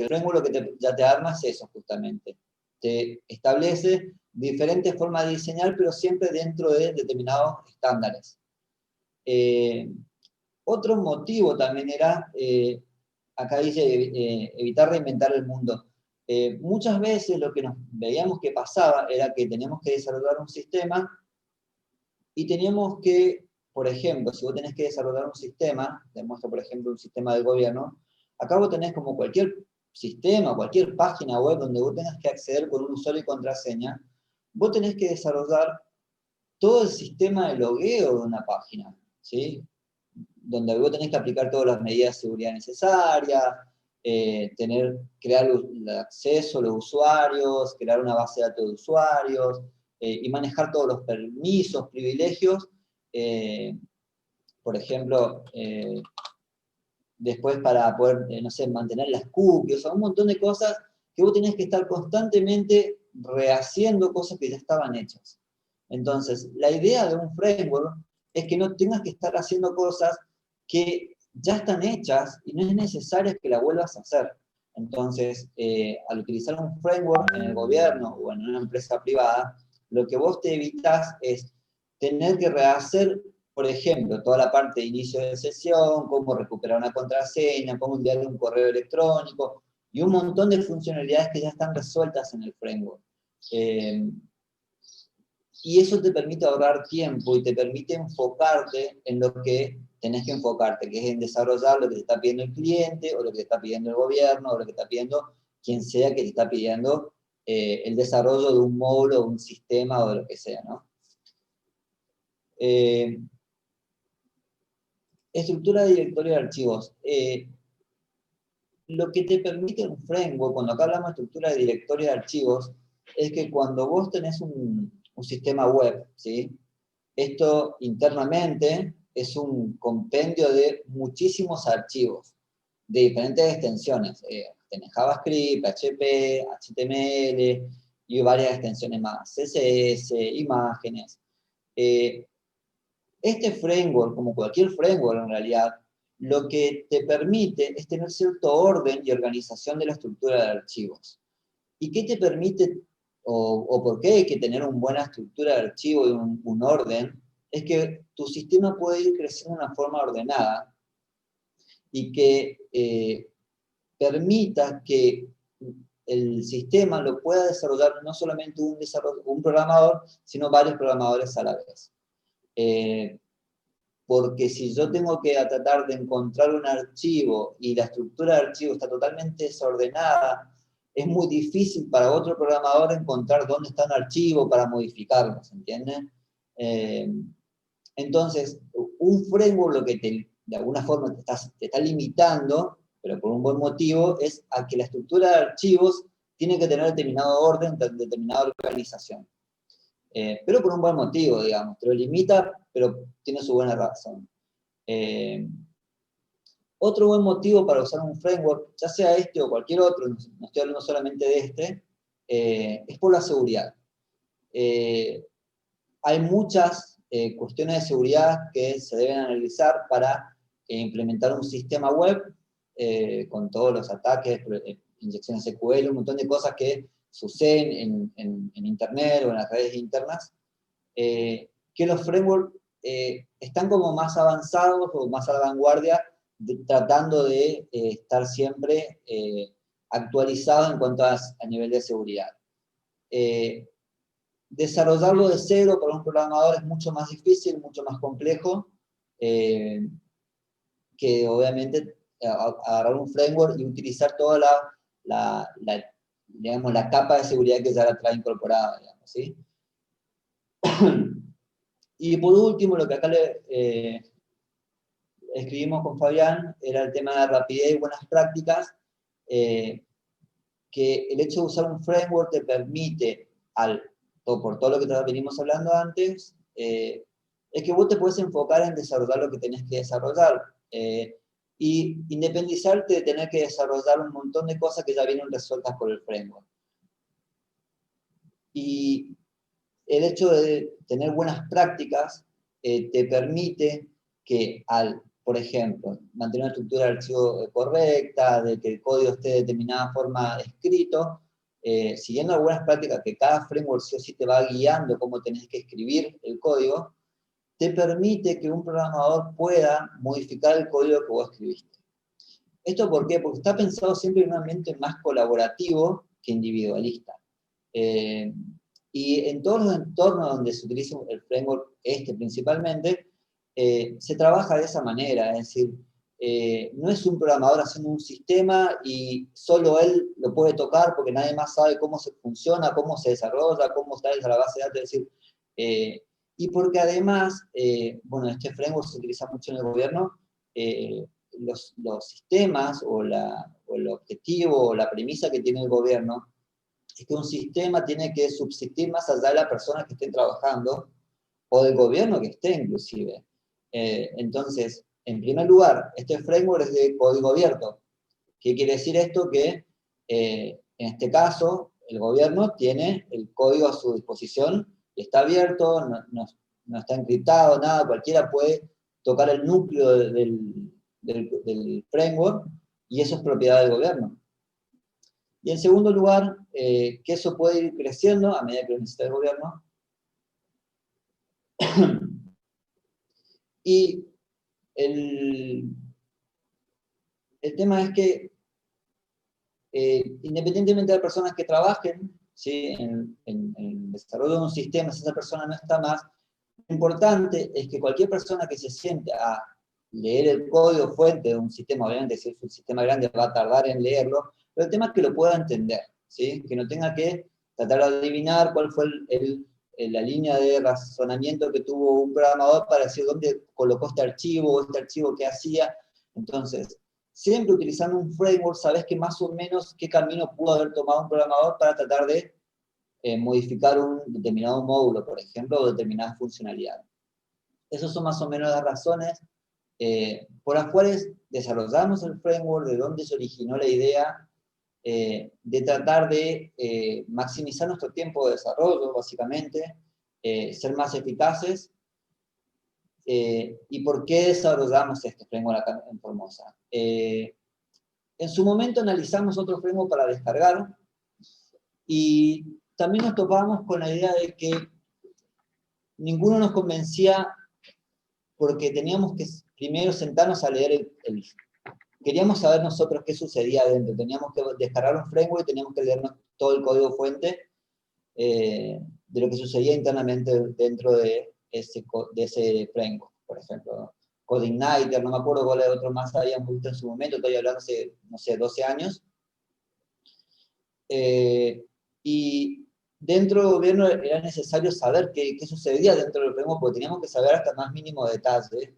el framework lo que ya te arma es eso justamente. Te establece diferentes formas de diseñar, pero siempre dentro de determinados estándares. Otro motivo también era, acá dice, evitar reinventar el mundo. Muchas veces lo que nos veíamos que pasaba era que teníamos que desarrollar un sistema y teníamos que, por ejemplo, si vos tenés que desarrollar un sistema, te muestro por ejemplo un sistema del gobierno, acá vos tenés como cualquier sistema, cualquier página web donde vos tengas que acceder con un usuario y contraseña, vos tenés que desarrollar todo el sistema de logueo de una página, ¿sí? Donde vos tenés que aplicar todas las medidas de seguridad necesarias, crear el acceso a los usuarios, crear una base de datos de usuarios, y manejar todos los permisos, privilegios, por ejemplo, después para poder, no sé, mantener las cookies, o sea, un montón de cosas que vos tenés que estar constantemente rehaciendo cosas que ya estaban hechas. Entonces, la idea de un framework es que no tengas que estar haciendo cosas que ya están hechas y no es necesario que la vuelvas a hacer. Entonces, al utilizar un framework en el gobierno o en una empresa privada, lo que vos te evitas es tener que rehacer, por ejemplo, toda la parte de inicio de sesión, cómo recuperar una contraseña, cómo enviarle un correo electrónico, y un montón de funcionalidades que ya están resueltas en el framework. Y eso te permite ahorrar tiempo y te permite enfocarte en lo que tenés que enfocarte, que es en desarrollar lo que te está pidiendo el cliente, o lo que te está pidiendo el gobierno, o lo que te está pidiendo quien sea que te está pidiendo el desarrollo de un módulo, de un sistema, o de lo que sea, ¿no? Estructura de directorio de archivos. Lo que te permite un framework, cuando acá hablamos de estructura de directorio de archivos, es que cuando vos tenés un sistema web, ¿sí? Esto internamente es un compendio de muchísimos archivos, de diferentes extensiones. Tenés JavaScript, PHP, HTML y varias extensiones más, CSS, imágenes. Este framework, como cualquier framework en realidad, lo que te permite es tener cierto orden y organización de la estructura de archivos. ¿Y qué te permite, o por qué hay que tener una buena estructura de archivo y un orden? Es que tu sistema puede ir creciendo de una forma ordenada y que permita que el sistema lo pueda desarrollar no solamente un programador, sino varios programadores a la vez. Porque si yo tengo que tratar de encontrar un archivo y la estructura de archivo está totalmente desordenada, es muy difícil para otro programador encontrar dónde está un archivo para modificarlo, ¿se entiende? Entonces, un framework lo que de alguna forma te está limitando, pero por un buen motivo, es a que la estructura de archivos tiene que tener determinado orden, determinada organización. Pero por un buen motivo, digamos, te lo limita, pero tiene su buena razón. Otro buen motivo para usar un framework, ya sea este o cualquier otro, no estoy hablando solamente de este, es por la seguridad. Hay muchas cuestiones de seguridad que se deben analizar para implementar un sistema web con todos los ataques, inyecciones SQL, un montón de cosas que suceden en Internet o en las redes internas, que los frameworks están como más avanzados o más a la vanguardia, tratando de estar siempre actualizados en cuanto a nivel de seguridad. Desarrollarlo de cero para un programador es mucho más difícil, mucho más complejo, que obviamente agarrar un framework y utilizar toda digamos, la capa de seguridad que ya la trae incorporada, digamos, ¿sí? Y por último, lo que acá escribimos con Fabián era el tema de rapidez y buenas prácticas, que el hecho de usar un framework te permite, por todo lo que venimos hablando antes, es que vos te puedes enfocar en desarrollar lo que tenés que desarrollar, y independizarte de tener que desarrollar un montón de cosas que ya vienen resueltas por el framework. Y el hecho de tener buenas prácticas te permite que por ejemplo, mantener una estructura de archivo correcta, de que el código esté de determinada forma escrito, siguiendo algunas prácticas que cada framework sí o sí te va guiando cómo tenés que escribir el código, te permite que un programador pueda modificar el código que vos escribiste. ¿Esto por qué? Porque está pensado siempre en un ambiente más colaborativo que individualista. Y en todos los entornos donde se utiliza el framework principalmente, se trabaja de esa manera, es decir, no es un programador haciendo un sistema y solo él lo puede tocar porque nadie más sabe cómo se funciona, cómo se desarrolla, cómo está esa la base de datos, es decir, y porque además, bueno, este framework se utiliza mucho en el gobierno, los sistemas o el objetivo o la premisa que tiene el gobierno es que un sistema tiene que subsistir más allá de la persona que esté trabajando o del gobierno que esté inclusive. Entonces, en primer lugar, este framework es de código abierto. ¿Qué quiere decir esto? Que en este caso el gobierno tiene el código a su disposición y está abierto, no está encriptado, nada, cualquiera puede tocar el núcleo del framework y eso es propiedad del gobierno. Y en segundo lugar, que eso puede ir creciendo a medida que lo necesita el gobierno. Y el tema es que, independientemente de las personas que trabajen, ¿sí? en el desarrollo de un sistema, si esa persona no está más, lo importante es que cualquier persona que se siente a leer el código fuente de un sistema, obviamente si es un sistema grande va a tardar en leerlo, pero el tema es que lo pueda entender, ¿sí? Que no tenga que tratar de adivinar cuál fue la línea de razonamiento que tuvo un programador para decir dónde colocó este archivo qué hacía. Entonces, siempre utilizando un framework, sabes que más o menos qué camino pudo haber tomado un programador para tratar de modificar un determinado módulo, por ejemplo, o determinada funcionalidad. Esas son más o menos las razones por las cuales desarrollamos el framework, de dónde se originó la idea de tratar de maximizar nuestro tiempo de desarrollo, básicamente, ser más eficaces, y por qué desarrollamos este framework acá en Formosa. En su momento analizamos otro framework para descargar, y también nos topábamos con la idea de que ninguno nos convencía porque teníamos que primero sentarnos a leer queríamos saber nosotros qué sucedía adentro, teníamos que descargar un framework y teníamos que leernos todo el código fuente de lo que sucedía internamente dentro de ese framework, por ejemplo. CodeIgniter, no me acuerdo cuál otro más habíamos visto en su momento, estoy hablando hace, no sé, 12 años. Y dentro del gobierno era necesario saber qué sucedía dentro del framework, porque teníamos que saber hasta el más mínimo detalle,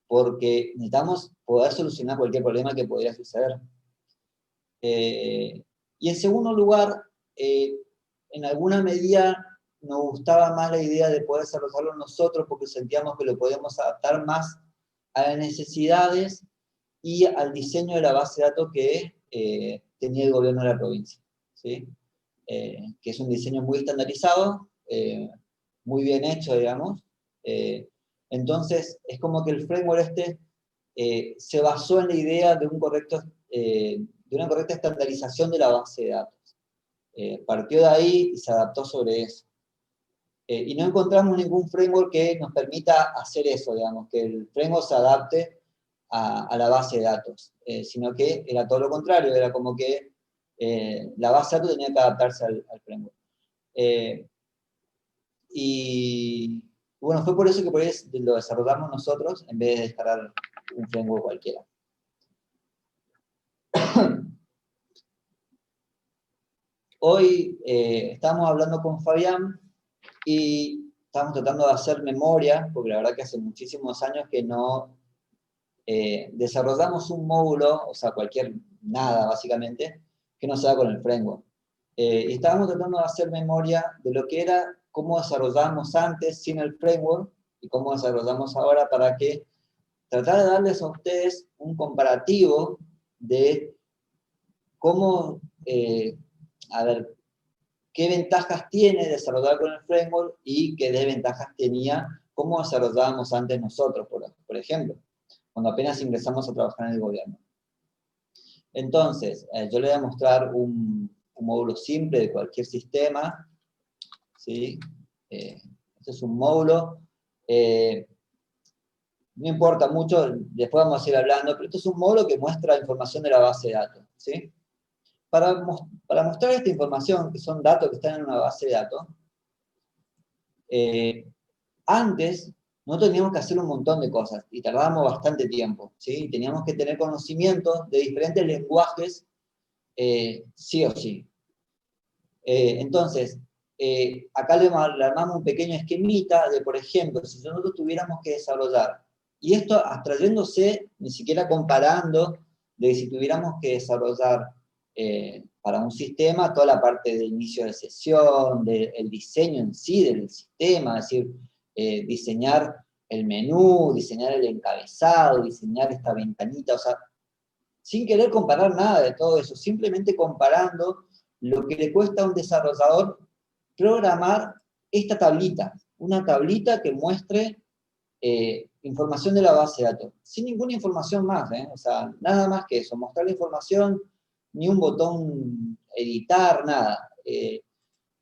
porque necesitamos poder solucionar cualquier problema que pudiera suceder. Y en segundo lugar, en alguna medida nos gustaba más la idea de poder desarrollarlo nosotros, porque sentíamos que lo podíamos adaptar más a las necesidades y al diseño de la base de datos que tenía el gobierno de la provincia, ¿sí? Que es un diseño muy estandarizado, muy bien hecho, digamos. Entonces, es como que el framework se basó en la idea de una correcta estandarización de la base de datos. Partió de ahí y se adaptó sobre eso. Y no encontramos ningún framework que nos permita hacer eso, digamos, que el framework se adapte a la base de datos, sino que era todo lo contrario, era como que la base de datos tenía que adaptarse al framework. Y bueno, fue por eso que por ahí lo desarrollamos nosotros en vez de descargar un framework cualquiera. Hoy estamos hablando con Fabián y estamos tratando de hacer memoria, porque la verdad que hace muchísimos años que no desarrollamos un módulo, o sea, nada básicamente, que no sea con el framework. Y estábamos tratando de hacer memoria de lo que era, cómo desarrollamos antes sin el framework y cómo desarrollamos ahora para que tratar de darles a ustedes un comparativo de cómo, a ver, qué ventajas tiene desarrollar con el framework y qué desventajas tenía cómo desarrollábamos antes nosotros, por ejemplo. cuando apenas ingresamos a trabajar en el gobierno. Entonces, yo le voy a mostrar un módulo simple de cualquier sistema, ¿sí? Este es un módulo, no importa mucho, después vamos a ir hablando, pero esto es un módulo que muestra información de la base de datos, ¿sí? Para mostrar esta información, que son datos que están en una base de datos, antes nosotros teníamos que hacer un montón de cosas, y tardábamos bastante tiempo, ¿sí? Teníamos que tener conocimiento de diferentes lenguajes, sí o sí. Entonces, acá le armamos un pequeño esquemita de, por ejemplo, si nosotros tuviéramos que desarrollar, y esto abstrayéndose, ni siquiera comparando, de si tuviéramos que desarrollar para un sistema toda la parte de inicio de sesión, del diseño en sí del sistema, es decir, diseñar el menú, diseñar el encabezado, diseñar esta ventanita, o sea, sin querer comparar nada de todo eso, simplemente comparando lo que le cuesta a un desarrollador programar esta tablita, una tablita que muestre información de la base de datos, sin ninguna información más, o sea, nada más que eso, mostrar la información, ni un botón editar, nada.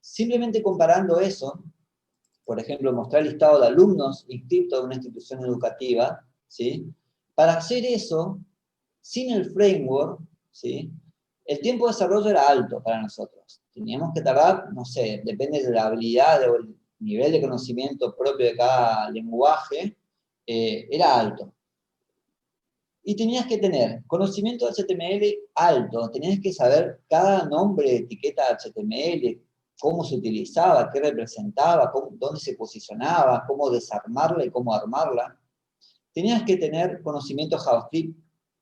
Simplemente comparando eso, por ejemplo, mostrar el listado de alumnos inscritos en una institución educativa, ¿sí? Para hacer eso, sin el framework, ¿sí? El tiempo de desarrollo era alto para nosotros. Teníamos que tardar, no sé, depende de la habilidad o el nivel de conocimiento propio de cada lenguaje, era alto. Y tenías que tener conocimiento de HTML alto, tenías que saber cada nombre de etiqueta de HTML, cómo se utilizaba, qué representaba, dónde se posicionaba, cómo desarmarla y cómo armarla. Tenías que tener conocimiento de JavaScript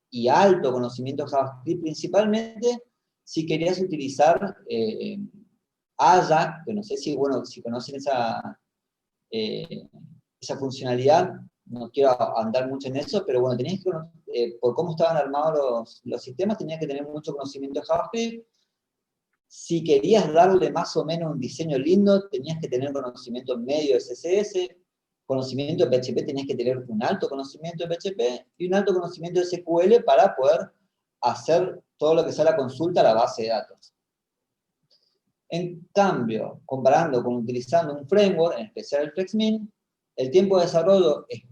y alto conocimiento de JavaScript, principalmente si querías utilizar Ajax, que no sé si, bueno, si conocen esa funcionalidad, no quiero andar mucho en eso, pero bueno, tenías que, por cómo estaban armados los sistemas, tenías que tener mucho conocimiento de JavaScript. Si querías darle más o menos un diseño lindo, tenías que tener conocimiento medio de CSS, conocimiento de PHP, tenías que tener un alto conocimiento de PHP y un alto conocimiento de SQL para poder hacer todo lo que sea la consulta a la base de datos. En cambio, comparando con utilizando un framework, en especial el FlexMin, el tiempo de desarrollo es,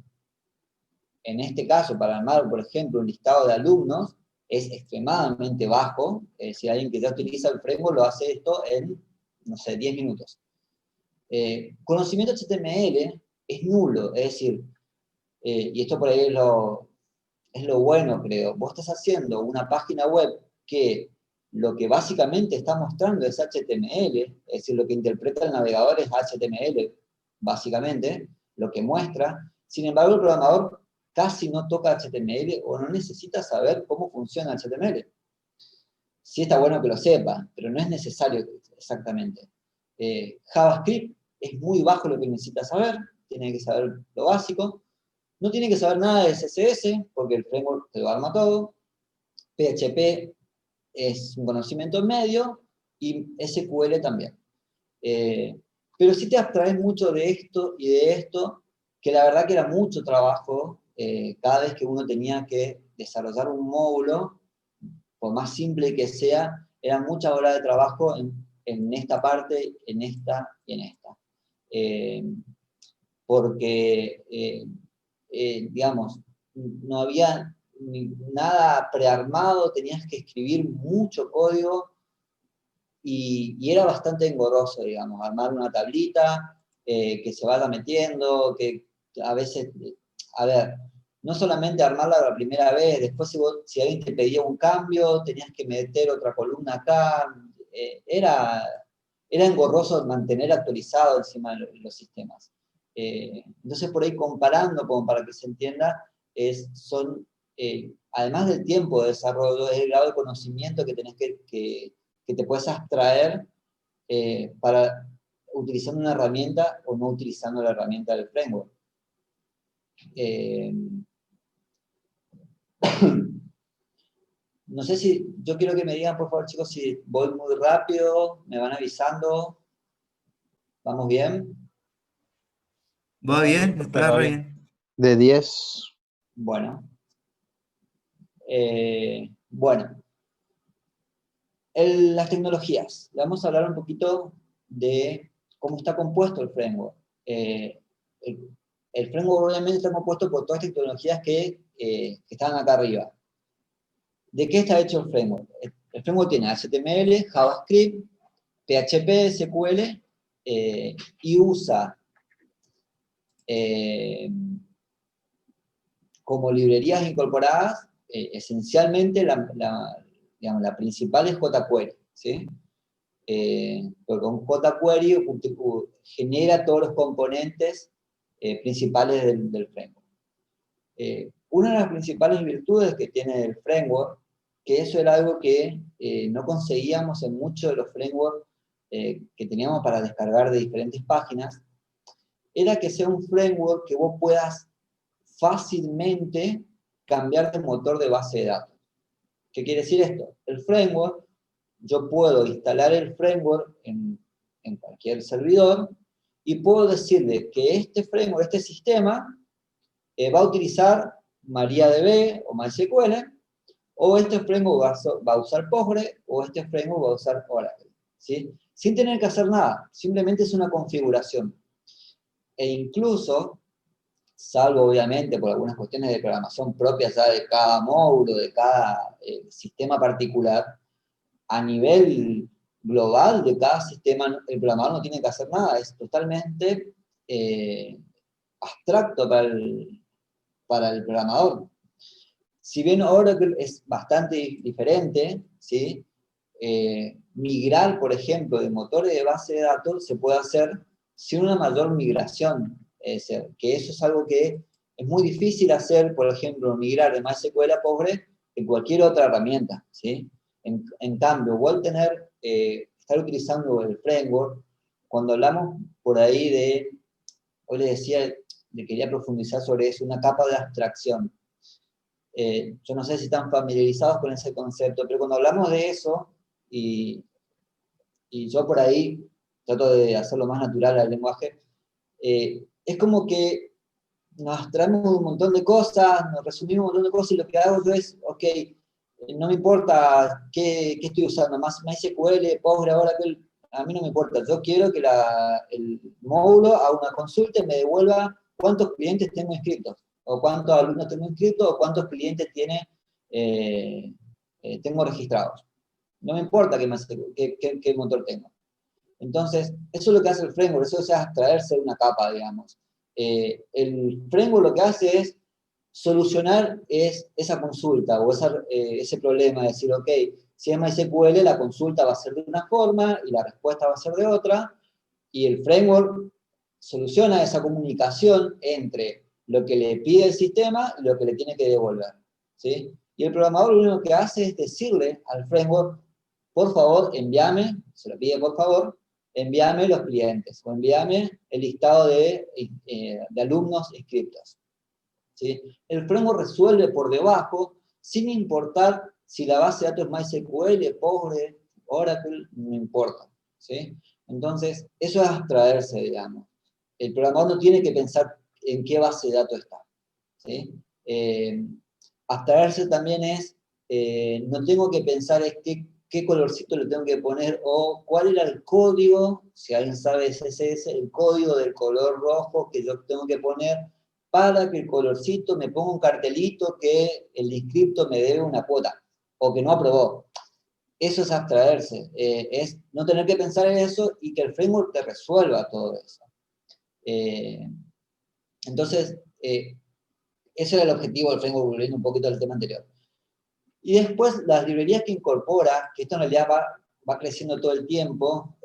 en este caso, para armar, por ejemplo, un listado de alumnos, es extremadamente bajo. Si alguien que ya utiliza el framework lo hace esto en, no sé, 10 minutos. Conocimiento HTML es nulo, es decir, y esto por ahí es lo bueno, creo. Vos estás haciendo una página web que lo que básicamente está mostrando es HTML, es decir, lo que interpreta el navegador es HTML, básicamente, lo que muestra. Sin embargo, el programador casi no toca HTML o no necesita saber cómo funciona HTML. Sí está bueno que lo sepa, pero no es necesario exactamente. JavaScript es muy bajo lo que necesita saber, tiene que saber lo básico. No tiene que saber nada de CSS, porque el framework te lo arma todo. PHP es un conocimiento medio, y SQL también. Pero sí te abstraes mucho de esto y de esto, que la verdad que era mucho trabajo, cada vez que uno tenía que desarrollar un módulo, por más simple que sea, eran muchas horas de trabajo en esta parte, en esta y en esta. Porque, digamos, no había nada prearmado, tenías que escribir mucho código, y era bastante engorroso, digamos, armar una tablita, que se vaya metiendo, que a veces, a ver, no solamente armarla la primera vez, después si alguien te pedía un cambio, tenías que meter otra columna acá, era engorroso mantener actualizado encima de los sistemas. Entonces, por ahí comparando, como para que se entienda, además del tiempo de desarrollo, es el grado de conocimiento que tenés que te puedes abstraer para utilizando una herramienta o no utilizando la herramienta del framework. No sé si, yo quiero que me digan, por favor, chicos, si voy muy rápido, me van avisando. ¿Vamos bien? Va bien, está re bien. De 10. Bueno, Bueno, las tecnologías. Vamos a hablar un poquito de cómo está compuesto el framework. El framework obviamente está compuesto por todas las tecnologías que están acá arriba. ¿De qué está hecho el framework? El framework tiene HTML, JavaScript, PHP, SQL, y usa como librerías incorporadas, esencialmente digamos, la principal es jQuery, ¿sí? Porque con jQuery genera todos los componentes principales del framework. Una de las principales virtudes que tiene el framework, que eso era algo que no conseguíamos en muchos de los frameworks que teníamos para descargar de diferentes páginas, era que sea un framework que vos puedas fácilmente cambiar de motor de base de datos. ¿Qué quiere decir esto? El framework, yo puedo instalar el framework en cualquier servidor y puedo decirle que este framework, este sistema, va a utilizar MariaDB o MySQL, o este framework va a usar Postgre, o este framework va a usar Oracle, ¿sí? Sin tener que hacer nada, simplemente es una configuración. E incluso, salvo obviamente por algunas cuestiones de programación propias ya de cada módulo, de cada sistema particular, a nivel global de cada sistema, el programador no tiene que hacer nada, es totalmente abstracto para el programador. Si bien Oracle es bastante diferente, ¿sí? Migrar, por ejemplo, de motores de base de datos se puede hacer sin una mayor migración, que eso es algo que es muy difícil hacer, por ejemplo, migrar de MySQL a Postgre en cualquier otra herramienta, ¿sí? En cambio, vos estar utilizando el framework, cuando hablamos por ahí hoy les decía, quería profundizar sobre eso, una capa de abstracción. Yo no sé si están familiarizados con ese concepto, pero cuando hablamos de eso, y yo por ahí trato de hacerlo más natural al lenguaje, es como que nos abstraemos un montón de cosas, nos resumimos un montón de cosas, y lo que hago yo es, ok, no me importa qué estoy usando, más MySQL, Postgre, Oracle, a mí no me importa, yo quiero que el módulo haga una consulta y me devuelva cuántos clientes tengo inscritos, o cuántos alumnos tengo inscritos, o cuántos clientes tengo registrados. No me importa qué motor tengo. Entonces, eso es lo que hace el framework, eso es abstraerse de una capa, digamos. El framework lo que hace es solucionar esa consulta o ese problema, decir, ok, si es MySQL, la consulta va a ser de una forma y la respuesta va a ser de otra, y el framework soluciona esa comunicación entre lo que le pide el sistema y lo que le tiene que devolver, ¿sí? Y el programador lo único que hace es decirle al framework, por favor, envíame, se lo pide por favor, envíame los clientes, o envíame el listado de alumnos inscritos, ¿sí? El framework resuelve por debajo, sin importar si la base de datos es MySQL, Postgre, Oracle, no importa, ¿sí? Entonces, eso es abstraerse, digamos. El programador no tiene que pensar en qué base de datos está, ¿sí? Abstraerse también es, no tengo que pensar qué colorcito le tengo que poner, o cuál era el código, si alguien sabe CSS, el código del color rojo que yo tengo que poner para que el colorcito me ponga un cartelito que el inscripto me debe una cuota, o que no aprobó. Eso es abstraerse, es no tener que pensar en eso y que el framework te resuelva todo eso. Entonces, ese era el objetivo del framework, volviendo un poquito al tema anterior. Y después, las librerías que incorpora, que esto en realidad va creciendo todo el tiempo,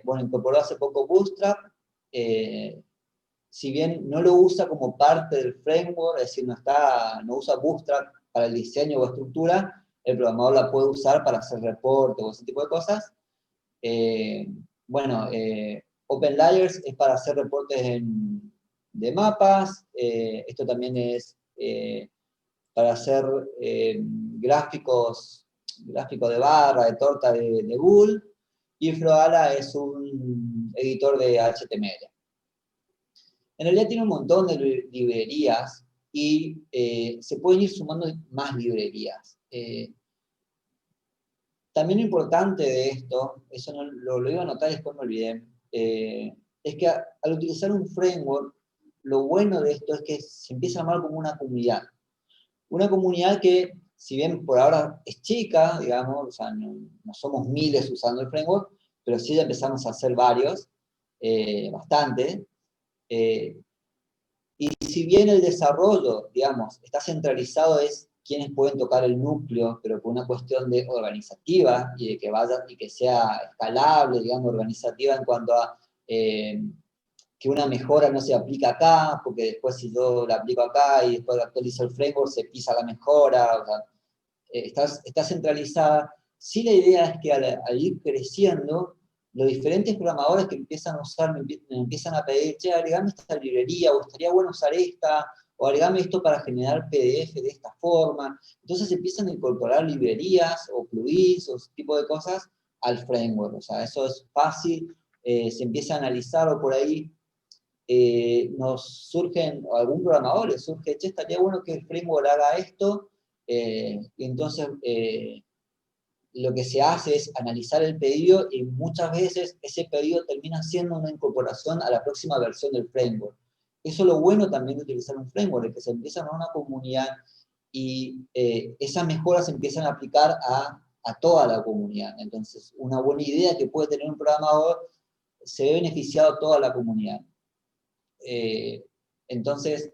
bueno, incorporó hace poco Bootstrap, si bien no lo usa como parte del framework, es decir, no usa Bootstrap para el diseño o estructura, el programador la puede usar para hacer reportes o ese tipo de cosas. Bueno, OpenLayers es para hacer reportes de mapas, esto también es para hacer gráficos de barra, de torta de Google, y Floala es un editor de HTML. En realidad tiene un montón de librerías y se pueden ir sumando más librerías. Eh, También lo importante de esto, eso no, lo iba a anotar y después me olvidé, es que al utilizar un framework, lo bueno de esto es que se empieza a armar como una comunidad. Una comunidad que, si bien por ahora es chica, digamos, o sea, no somos miles usando el framework, pero sí ya empezamos a hacer varios, bastante. Eh, y si bien el desarrollo, digamos, está centralizado es quienes pueden tocar el núcleo, pero por una cuestión de organizativa y de que vaya y que sea escalable, digamos, organizativa en cuanto a que una mejora no se aplica acá, porque después si yo la aplico acá y después actualizo el framework, se pisa la mejora, o sea, está centralizada. Sí, la idea es que al ir creciendo, los diferentes programadores que empiezan a usar, me empiezan a pedir, che, agregame esta librería, o estaría bueno usar esta, o agregame esto para generar PDF de esta forma. Entonces empiezan a incorporar librerías, o plugins, o ese tipo de cosas al framework. O sea, eso es fácil, se empieza a analizar, o por ahí nos surgen, o algún programador le surge, che, estaría bueno que el framework haga esto, y entonces lo que se hace es analizar el pedido y muchas veces ese pedido termina siendo una incorporación a la próxima versión del framework. Eso es lo bueno también de utilizar un framework, es que se empieza a una comunidad y esas mejoras se empiezan a aplicar a toda la comunidad. Entonces, una buena idea que puede tener un programador se ve beneficiado a toda la comunidad. Entonces,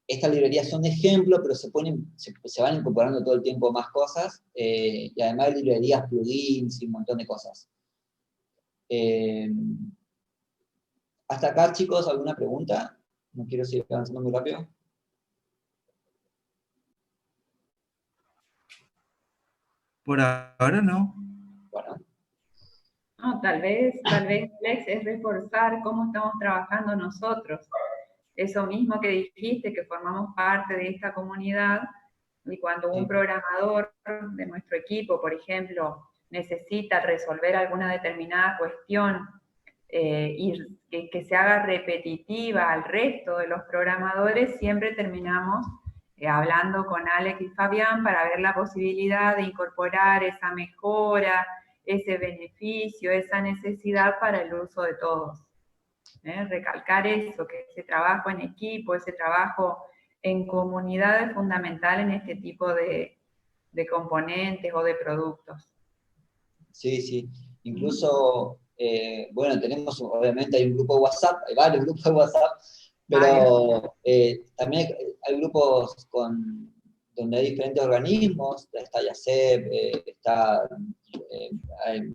estas librerías son de ejemplo, pero se van incorporando todo el tiempo más cosas, y además hay librerías, plugins y un montón de cosas. Hasta acá, chicos, ¿alguna pregunta? No quiero seguir avanzando muy rápido. Por ahora no. Bueno. No, tal vez, Lex, es reforzar cómo estamos trabajando nosotros. Eso mismo que dijiste, que formamos parte de esta comunidad, y cuando un programador de nuestro equipo, por ejemplo, necesita resolver alguna determinada cuestión y que se haga repetitiva al resto de los programadores, siempre terminamos hablando con Alex y Fabián para ver la posibilidad de incorporar esa mejora, ese beneficio, esa necesidad para el uso de todos. Recalcar eso, que ese trabajo en equipo, ese trabajo en comunidad es fundamental en este tipo de componentes o de productos. Sí, sí. Incluso, bueno, tenemos, obviamente hay un grupo de WhatsApp, hay varios grupos de WhatsApp, pero también hay grupos donde hay diferentes organismos, está YACEP, está,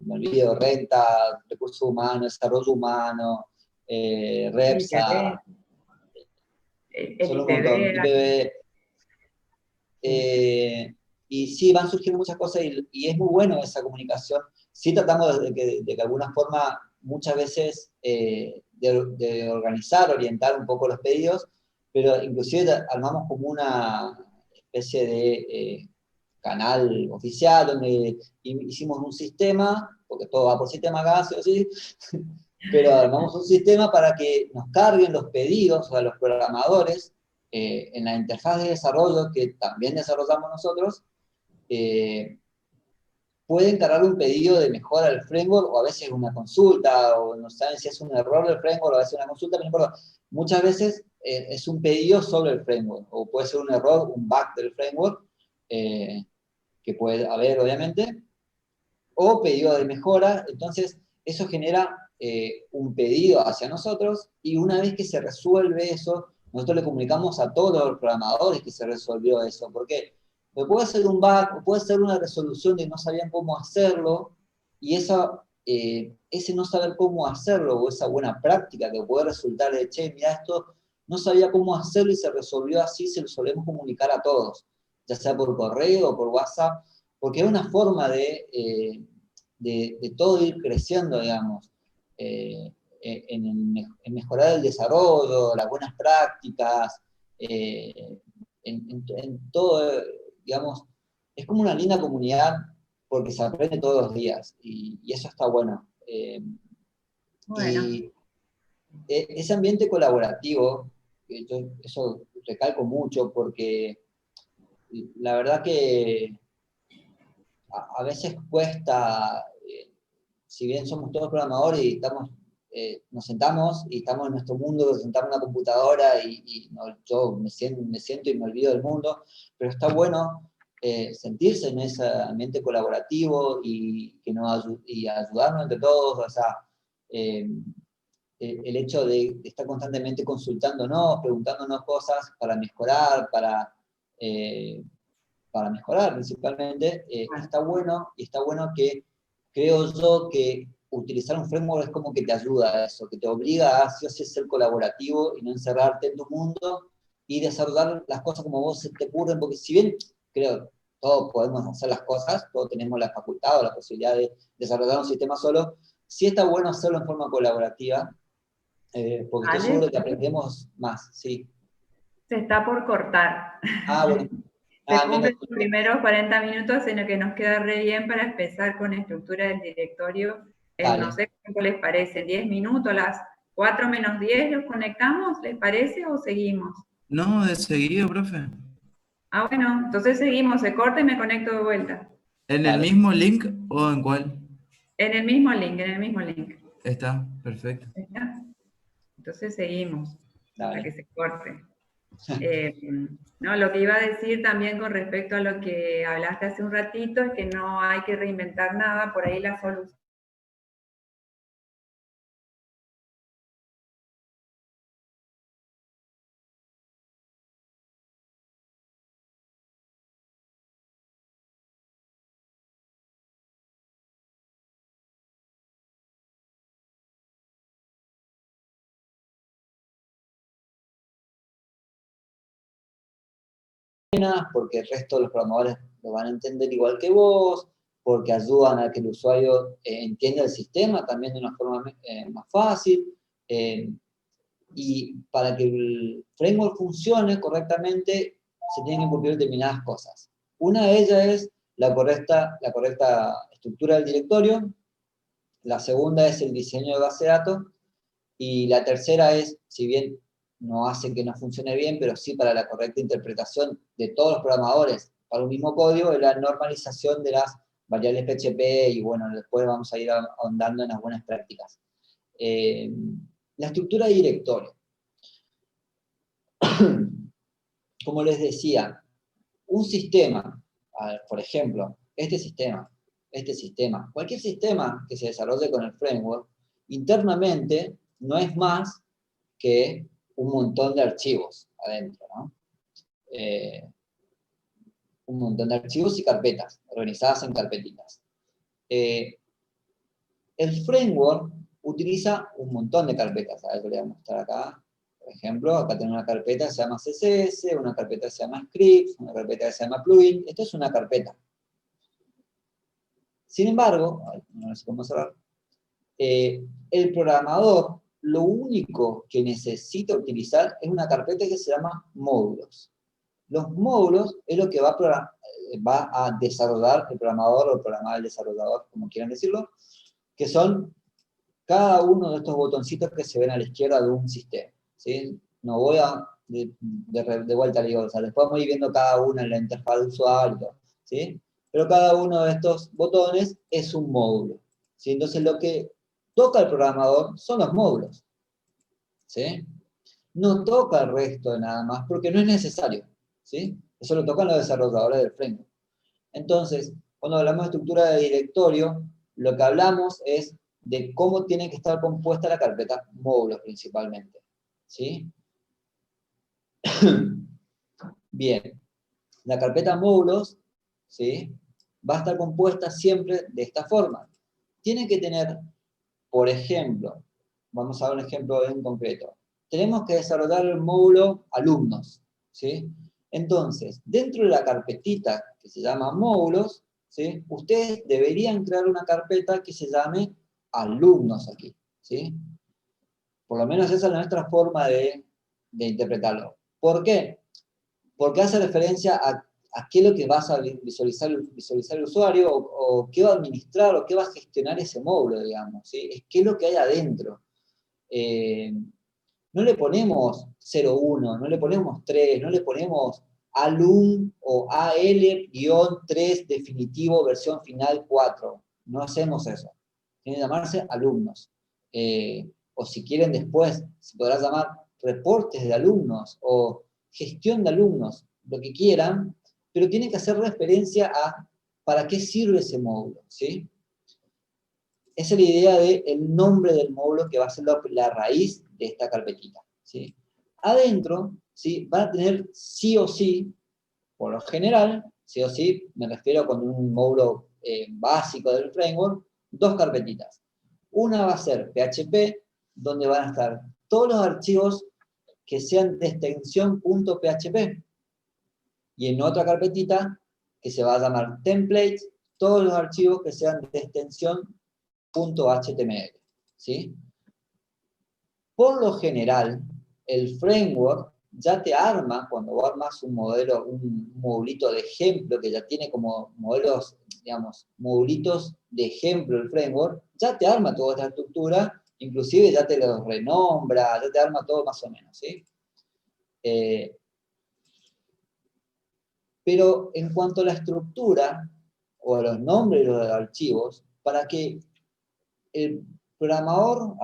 me olvido, Renta, Recursos Humanos, Desarrollo Humano, REPSA, son un montón, IPB. Y sí, van surgiendo muchas cosas y es muy bueno esa comunicación. Sí tratamos de que de alguna forma, muchas veces, de organizar, orientar un poco los pedidos, pero inclusive armamos como una especie de canal oficial donde hicimos un sistema, porque todo va por sistema gas, o sí, pero armamos un sistema para que nos carguen los pedidos a los programadores en la interfaz de desarrollo que también desarrollamos nosotros, pueden cargar un pedido de mejora del framework, o a veces una consulta, o no saben si es un error del framework, o a veces una consulta, pero no importa. Muchas veces es un pedido sobre el framework, o puede ser un error, un bug del framework, que puede haber, obviamente, o pedido de mejora. Entonces, eso genera un pedido hacia nosotros, y una vez que se resuelve eso, nosotros le comunicamos a todos los programadores que se resolvió eso. ¿Por qué? Porque puede ser un bug, o puede ser una resolución de no sabían cómo hacerlo, y ese no saber cómo hacerlo, o esa buena práctica que puede resultar de, che, mira, esto no sabía cómo hacerlo y se resolvió así, se lo solemos comunicar a todos, ya sea por correo o por WhatsApp, porque es una forma de todo ir creciendo, digamos, en mejorar el desarrollo, las buenas prácticas, en todo, digamos, es como una linda comunidad porque se aprende todos los días y eso está bueno. Bueno. Y ese ambiente colaborativo, yo eso recalco mucho porque la verdad que a veces cuesta, si bien somos todos programadores y nos sentamos y estamos en nuestro mundo, nos sentamos en una computadora yo me siento y me olvido del mundo, pero está bueno sentirse en ese ambiente colaborativo y ayudarnos entre todos, o sea, el hecho de estar constantemente consultándonos, preguntándonos cosas para mejorar principalmente, está bueno, y está bueno que creo yo que utilizar un framework es como que te ayuda a eso, que te obliga a sí o sí ser colaborativo y no encerrarte en tu mundo y desarrollar las cosas como vos se te ocurren, porque si bien creo todos podemos hacer las cosas, todos tenemos la facultad o la posibilidad de desarrollar un sistema solo, sí está bueno hacerlo en forma colaborativa, porque estoy Vale, seguro que aprendemos más, sí. se está por cortar. Ah, bueno. Se Me cumplen los escucho. primeros 40 minutos en lo que nos queda re bien para empezar con la estructura del directorio. No Dale. sé cuánto les parece, 10 minutos, a las 4 menos 10 los conectamos, ¿les parece o seguimos? No, de seguido, profe. Ah, bueno, entonces seguimos, se corta y me conecto de vuelta. ¿En el Dale. mismo link o en cuál? En el mismo link, en el mismo link. Está, perfecto. ¿Está? Entonces seguimos hasta Dale. que se corte. No, lo que iba a decir también con respecto a lo que hablaste hace un ratito es que no hay que reinventar nada, por ahí la solución. Porque el resto de los programadores lo van a entender igual que vos, porque ayudan a que el usuario entienda el sistema también de una forma más fácil, y para que el framework funcione correctamente se tienen que cumplir determinadas cosas. Una de ellas es la correcta estructura del directorio, la segunda es el diseño de base de datos, y la tercera es, si bien no hace que no funcione bien, pero sí para la correcta interpretación de todos los programadores para un mismo código, es la normalización de las variables PHP, y bueno, después vamos a ir ahondando en las buenas prácticas. La estructura de directorio. Como les decía, un sistema, por ejemplo, este sistema, cualquier sistema que se desarrolle con el framework, internamente no es más que un montón de archivos adentro, ¿no? Un montón de archivos y carpetas, organizadas en carpetitas. El framework utiliza un montón de carpetas. A ver, voy a mostrar acá. Por ejemplo, acá tengo una carpeta que se llama CSS, una carpeta que se llama scripts, una carpeta que se llama plugin. Esto es una carpeta. Sin embargo, no sé cómo cerrar, el programador lo único que necesita utilizar es una carpeta que se llama módulos. Los módulos es lo que va a desarrollar el programador o programar el desarrollador, como quieran decirlo, que son cada uno de estos botoncitos que se ven a la izquierda de un sistema, ¿sí? No voy a, de vuelta, digo, o sea, después vamos a ir viendo cada uno en la interfaz de usuario, ¿sí? Pero cada uno de estos botones es un módulo, ¿sí? Entonces lo que toca el programador son los módulos, ¿sí? No toca el resto de nada más, porque no es necesario, ¿sí? Eso lo tocan los desarrolladores del framework. Entonces, cuando hablamos de estructura de directorio, lo que hablamos es de cómo tiene que estar compuesta la carpeta módulos principalmente, ¿sí? Bien, la carpeta módulos, ¿sí? Va a estar compuesta siempre de esta forma. Tiene que tener, por ejemplo, vamos a ver un ejemplo en concreto. Tenemos que desarrollar el módulo alumnos, ¿sí? Entonces, dentro de la carpetita que se llama módulos, ¿sí? Ustedes deberían crear una carpeta que se llame alumnos aquí, ¿sí? Por lo menos esa es nuestra forma de interpretarlo. ¿Por qué? Porque hace referencia a qué es lo que vas a visualizar el usuario, o qué va a administrar, o qué va a gestionar ese módulo, digamos, ¿sí? Es qué es lo que hay adentro. No le ponemos 0,1, no le ponemos 3, no le ponemos alum o AL-3 definitivo versión final 4. No hacemos eso. Tiene que llamarse alumnos. O si quieren después, se podrá llamar reportes de alumnos o gestión de alumnos, lo que quieran, pero tiene que hacer referencia a para qué sirve ese módulo, ¿sí? Esa es la idea del nombre del módulo que va a ser la raíz de esta carpetita, ¿sí? Adentro, ¿sí? Van a tener sí o sí, por lo general, sí o sí, me refiero con un módulo básico del framework, dos carpetitas. Una va a ser PHP, donde van a estar todos los archivos que sean de extensión .php. Y en otra carpetita, que se va a llamar templates, todos los archivos que sean de extensión .html, ¿sí? Por lo general, el framework ya te arma, cuando vos armas un modelo, un modulito de ejemplo, que ya tiene como modelos, digamos, modulitos de ejemplo el framework, ya te arma toda esta estructura, inclusive ya te los renombra, ya te arma todo más o menos, ¿sí? Pero en cuanto a la estructura, o a los nombres de los archivos, para que el programador,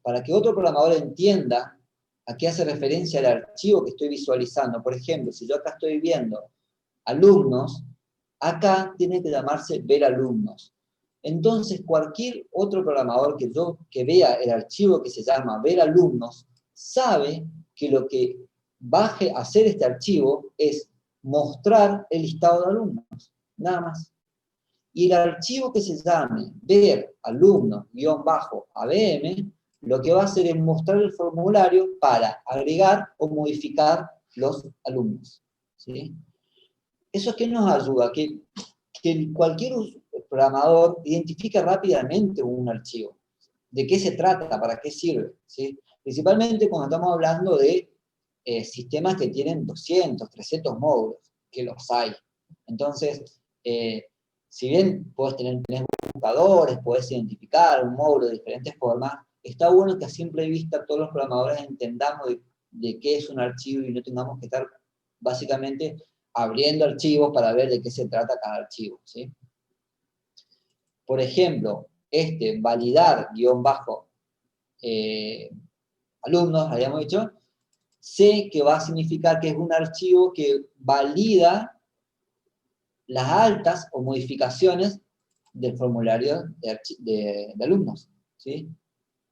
para que otro programador entienda a qué hace referencia el archivo que estoy visualizando. Por ejemplo, si yo acá estoy viendo alumnos, acá tiene que llamarse ver alumnos. Entonces, cualquier otro programador que vea el archivo que se llama ver alumnos, sabe que lo que va a hacer este archivo es mostrar el listado de alumnos, nada más. Y el archivo que se llame ver alumnos-abm, lo que va a hacer es mostrar el formulario para agregar o modificar los alumnos, ¿sí? ¿Eso es que nos ayuda? Que cualquier programador identifique rápidamente un archivo. ¿De qué se trata? ¿Para qué sirve? ¿Sí? Principalmente cuando estamos hablando de sistemas que tienen 200, 300 módulos, que los hay. Entonces, si bien tenés buscadores, podés identificar un módulo de diferentes formas, está bueno que a simple vista todos los programadores entendamos de qué es un archivo y no tengamos que estar básicamente abriendo archivos para ver de qué se trata cada archivo, ¿sí? Por ejemplo, validar alumnos, habíamos dicho, sé que va a significar que es un archivo que valida las altas o modificaciones del formulario de alumnos, ¿sí?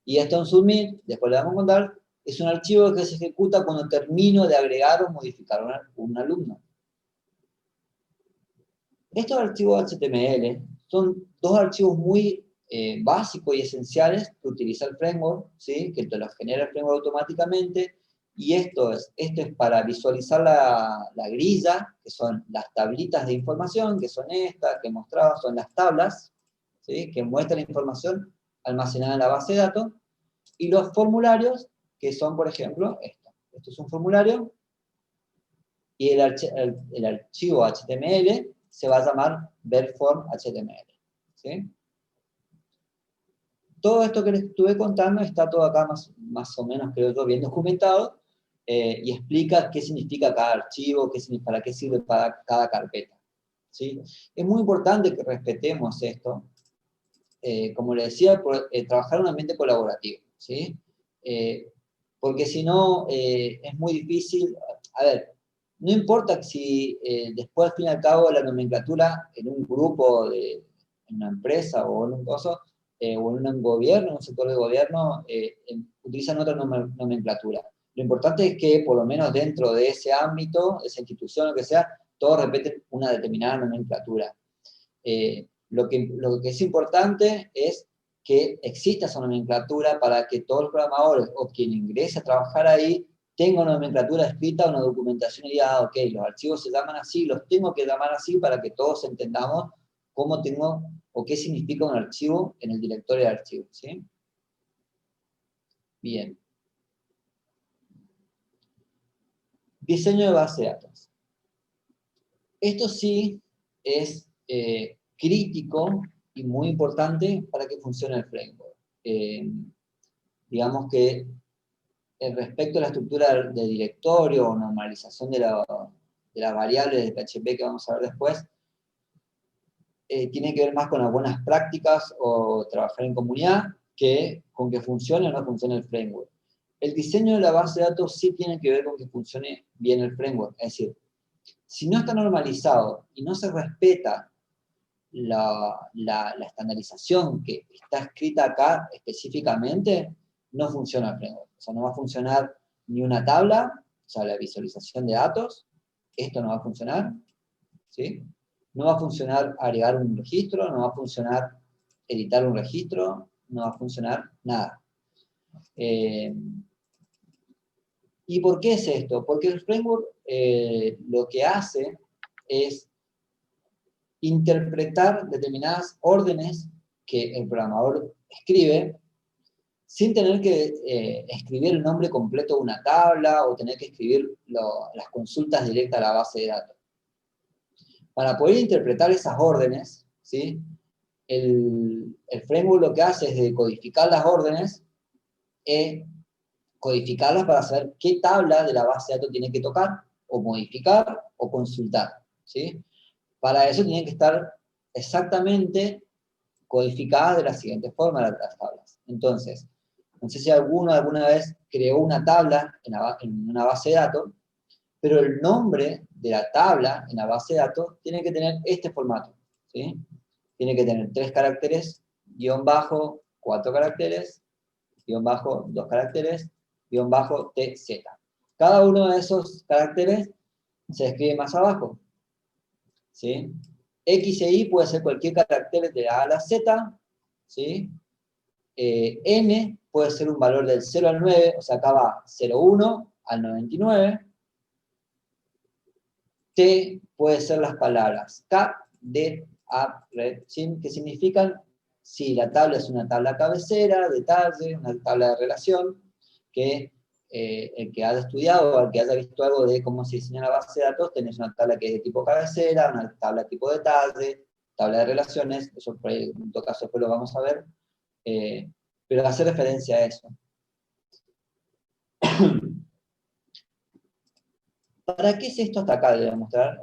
Y esto en Submit, después le vamos a contar, es un archivo que se ejecuta cuando termino de agregar o modificar un alumno. Estos archivos HTML son dos archivos muy básicos y esenciales que utiliza el framework, ¿sí? Que te los genera el framework automáticamente, y esto es para visualizar la grilla, que son las tablitas de información, que son estas, que mostraba, son las tablas, ¿sí? Que muestran la información almacenada en la base de datos, y los formularios, que son, por ejemplo, esto. Esto es un formulario, y el archivo HTML se va a llamar verform.html, ¿sí? Todo esto que les estuve contando está todo acá más o menos, creo yo, bien documentado, y explica qué significa cada archivo, para qué sirve cada carpeta, ¿sí? Es muy importante que respetemos esto, como les decía, trabajar en un ambiente colaborativo, ¿sí? Porque si no, es muy difícil. A ver, no importa si después, al fin y al cabo, la nomenclatura en un grupo, en una empresa o en un coso, o en un gobierno, en un sector de gobierno, utilizan otra nomenclatura. Lo importante es que, por lo menos dentro de ese ámbito, esa institución, lo que sea, todos repiten una determinada nomenclatura. Lo que es importante es que exista esa nomenclatura para que todos los programadores o quien ingrese a trabajar ahí tenga una nomenclatura escrita, una documentación y diga, ok, los archivos se llaman así, los tengo que llamar así para que todos entendamos cómo tengo o qué significa un archivo en el directorio de archivos, ¿sí? Bien. Diseño de base de datos. Esto sí es crítico y muy importante para que funcione el framework. Digamos que respecto a la estructura de directorio o normalización las variables de PHP que vamos a ver después, tiene que ver más con las buenas prácticas o trabajar en comunidad que con que funcione o no funcione el framework. El diseño de la base de datos sí tiene que ver con que funcione bien el framework. Es decir, si no está normalizado y no se respeta la estandarización que está escrita acá específicamente, no funciona el framework. O sea, no va a funcionar ni una tabla, o sea, la visualización de datos, esto no va a funcionar, ¿sí? No va a funcionar agregar un registro, no va a funcionar editar un registro, no va a funcionar nada. ¿Y por qué es esto? Porque el framework lo que hace es interpretar determinadas órdenes que el programador escribe sin tener que escribir el nombre completo de una tabla o tener que escribir las consultas directas a la base de datos. Para poder interpretar esas órdenes, ¿sí? El framework lo que hace es decodificar las órdenes, codificarlas para saber qué tabla de la base de datos tiene que tocar, o modificar, o consultar, ¿sí? Para eso tienen que estar exactamente codificadas de la siguiente forma las tablas. Entonces, no sé si alguno alguna vez creó una tabla en una base de datos, pero el nombre de la tabla en la base de datos tiene que tener este formato, ¿sí? Tiene que tener 3 caracteres, guión bajo, 4 caracteres, guión bajo, 2 caracteres, guión bajo, TZ. Cada uno de esos caracteres se escribe más abajo, ¿sí? X e Y puede ser cualquier carácter de A a la Z, ¿sí? N puede ser un valor del 0 al 9, o sea, acá va 01 al 99. T puede ser las palabras K, D, A, R, SIN, que significan si la tabla es una tabla cabecera, detalle, una tabla de relación, que el que haya estudiado o el que haya visto algo de cómo se diseña la base de datos, tenés una tabla que es de tipo cabecera, una tabla tipo detalle, tabla de relaciones, eso por ahí en todo caso después lo vamos a ver, pero hace referencia a eso. ¿Para qué es esto hasta acá? Le voy a mostrar.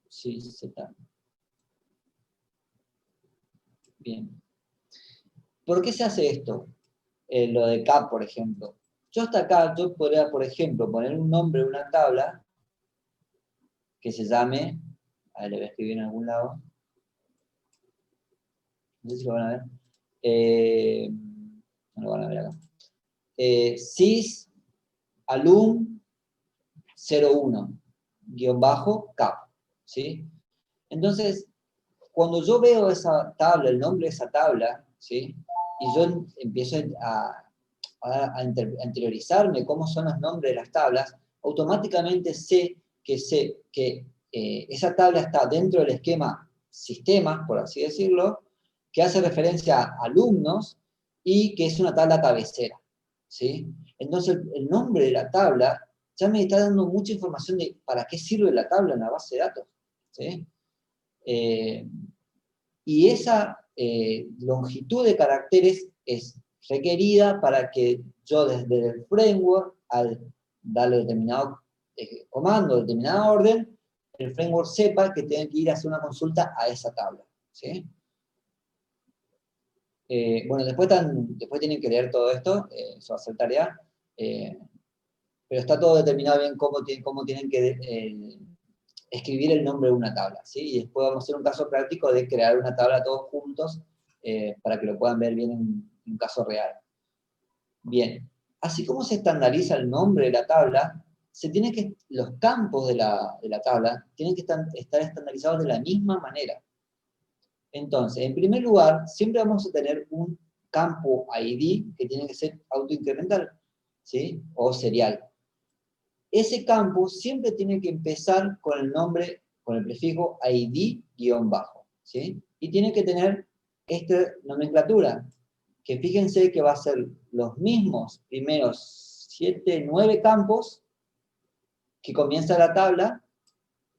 Sí, Z. Bien. ¿Por qué se hace esto? Lo de cap, por ejemplo. Yo hasta acá, yo podría, por ejemplo, poner un nombre de una tabla que se llame, a ver, le voy a escribir en algún lado. No sé si lo van a ver. No lo van a ver acá. Sys alum 01 -cap, ¿sí? Entonces, cuando yo veo esa tabla, el nombre de esa tabla, ¿sí? Y yo empiezo a interiorizarme cómo son los nombres de las tablas, automáticamente sé que esa tabla está dentro del esquema sistemas, por así decirlo, que hace referencia a alumnos y que es una tabla cabecera, ¿sí? Entonces, el nombre de la tabla ya me está dando mucha información de para qué sirve la tabla en la base de datos, ¿sí? Y esa longitud de caracteres es requerida para que yo desde el framework, al darle determinado comando, determinada orden, el framework sepa que tiene que ir a hacer una consulta a esa tabla, ¿sí? Bueno, después tienen que leer todo esto, eso va a ser tarea, pero está todo determinado bien cómo tienen que escribir el nombre de una tabla, ¿sí? Y después vamos a hacer un caso práctico de crear una tabla todos juntos para que lo puedan ver bien en un caso real. Bien, así como se estandariza el nombre de la tabla, los campos de la tabla tienen que estar estandarizados de la misma manera. Entonces, en primer lugar, siempre vamos a tener un campo ID que tiene que ser autoincremental, ¿sí? O serial. Ese campo siempre tiene que empezar con el nombre, con el prefijo ID-bajo, ¿sí? Y tiene que tener esta nomenclatura, que fíjense que va a ser los mismos primeros 7, 9 campos que comienza la tabla,